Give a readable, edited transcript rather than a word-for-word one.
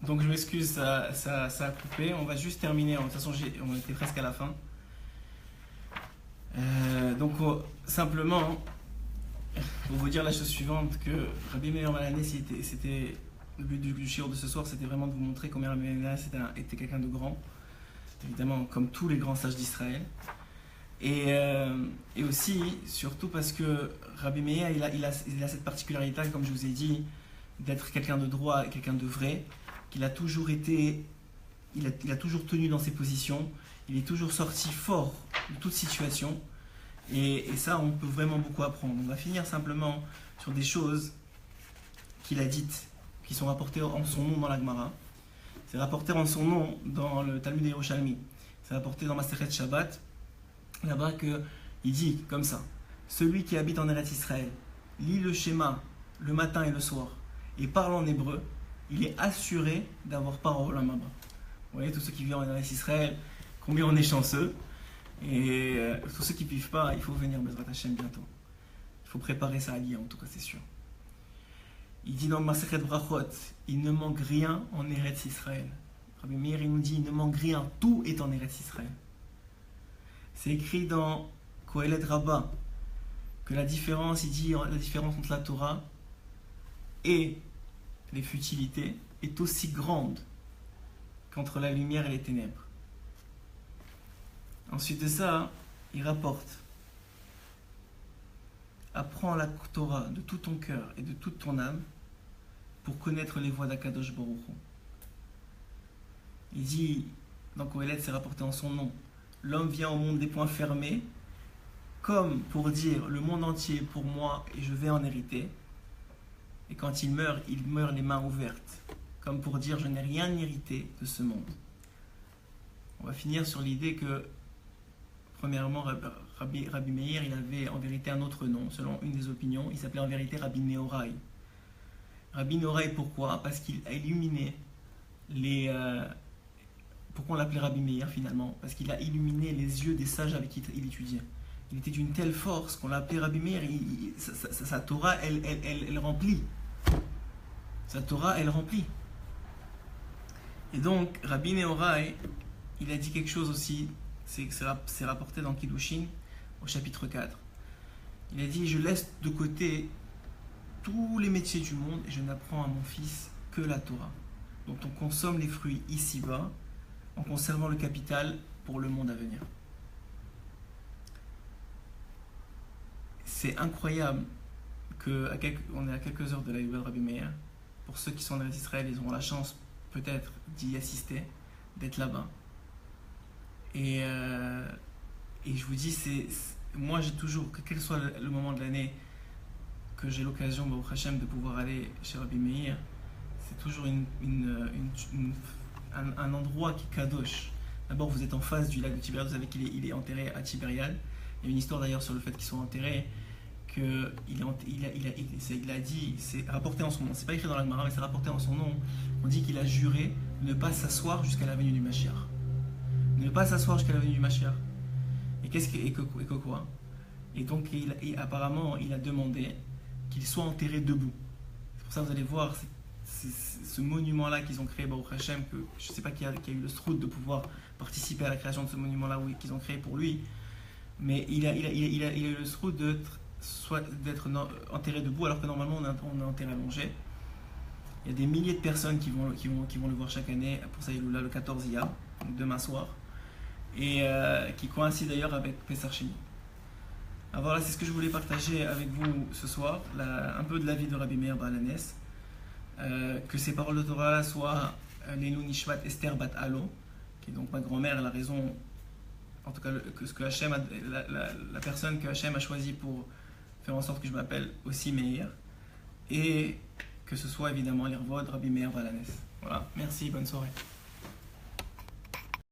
Donc je m'excuse, ça a coupé. On va juste terminer. De toute façon, on était presque à la fin. Simplement, pour vous dire la chose suivante, que Rabbi Meir Balanès, c'était le but du shiur de ce soir, c'était vraiment de vous montrer combien Rabbi Meir Balanès était quelqu'un de grand, évidemment, comme tous les grands sages d'Israël. Et aussi, surtout parce que Rabbi Meir, il a cette particularité, comme je vous ai dit, d'être quelqu'un de droit et quelqu'un de vrai, qu'il a toujours été, il a toujours tenu dans ses positions, il est toujours sorti fort de toute situation, et ça, on peut vraiment beaucoup apprendre. On va finir simplement sur des choses qu'il a dites, qui sont rapportées en son nom dans la Gemara. C'est rapporté en son nom dans le Talmud Yerushalmi. C'est rapporté dans Masechet Shabbat, là-bas qu'il dit comme ça: celui qui habite en Eretz Israël, lit le schéma le matin et le soir, et parle en hébreu, il est assuré d'avoir part au Olam Haba. Vous voyez, tous ceux qui vivent en Eretz Israël, combien on est chanceux. Et tous ceux qui ne vivent pas, il faut venir Bezrat Hashem bientôt. Il faut préparer ça à lire, en tout cas, c'est sûr. Il dit dans Masechet Brachot, il ne manque rien en Eretz Israël. Rabbi Meir, il nous dit, il ne manque rien, tout est en Eretz Israël. C'est écrit dans Kohelet Rabbah que la différence, il dit, la différence entre la Torah et les futilités est aussi grande qu'entre la lumière et les ténèbres. Ensuite de ça, il rapporte: apprends la Torah de tout ton cœur et de toute ton âme pour connaître les voies d'Akadosh Baruch Hu. Il dit, dans Kohelet, c'est rapporté en son nom, l'homme vient au monde des poings fermés, comme pour dire le monde entier est pour moi et je vais en hériter. Et quand il meurt les mains ouvertes, comme pour dire je n'ai rien hérité de ce monde. On va finir sur l'idée que, premièrement, Rabbi Meir, il avait en vérité un autre nom, selon une des opinions. Il s'appelait en vérité Rabbi Nehorai. Rabbi Nehorai, pourquoi? Parce qu'il a illuminé les... Pourquoi on l'appelait Rabbi Meir finalement? Parce qu'il a illuminé les yeux des sages avec qui il étudiait. Il était d'une telle force qu'on l'appelait Rabbi Meir. Sa Torah, elle remplit. Sa Torah, elle remplit. Et donc, Rabbi Nehorai, il a dit quelque chose aussi, c'est rapporté dans Kiddushin, au chapitre 4. Il a dit: je laisse de côté tous les métiers du monde et je n'apprends à mon fils que la Torah, dont on consomme les fruits ici-bas, en conservant le capital pour le monde à venir. C'est incroyable qu'on est à quelques heures de la Yuval Rabbi Meir. Pour ceux qui sont en Israël, ils auront la chance peut-être d'y assister, d'être là-bas. Et je vous dis, moi j'ai toujours, quel soit le moment de l'année que j'ai l'occasion, Baruch Hashem, de pouvoir aller chez Rabbi Meir, c'est toujours un endroit qui est kadosh. D'abord, vous êtes en face du lac de Tibériade, vous savez qu'il est enterré à Tibériade. Il y a une histoire d'ailleurs sur le fait qu'ils sont enterrés, il a dit, c'est rapporté en son nom, c'est pas écrit dans la Gemara, mais c'est rapporté en son nom. On dit qu'il a juré de ne pas s'asseoir jusqu'à la venue du Mashiach. Ne pas s'asseoir jusqu'à la venue du Mashiach. Et quoi? Et donc, apparemment, il a demandé qu'il soit enterré debout. C'est pour ça que vous allez voir, ce monument-là qu'ils ont créé, Baruch Hashem, que je ne sais pas qui a eu le sroud de pouvoir participer à la création de ce monument-là qu'ils ont créé pour lui, mais il a eu le sroud d'être enterré debout, alors que normalement on est enterré allongé. Il y a des milliers de personnes qui vont le voir chaque année pour Saïloula, le 14 Iyar, donc demain soir, et qui coïncide d'ailleurs avec Pessar Sheni. Alors voilà, c'est ce que je voulais partager avec vous ce soir, un peu de la vie de Rabbi Meir Balanès. Que ces paroles de Torah soient Lenu Nishmat Esther Bat Alo, qui est donc ma grand-mère, elle a raison, en tout cas que Hachem la personne que Hachem a choisie pour faire en sorte que je m'appelle aussi Meir, et que ce soit évidemment l'Irvod Rabbi Meir Balanès. Voilà, merci, bonne soirée.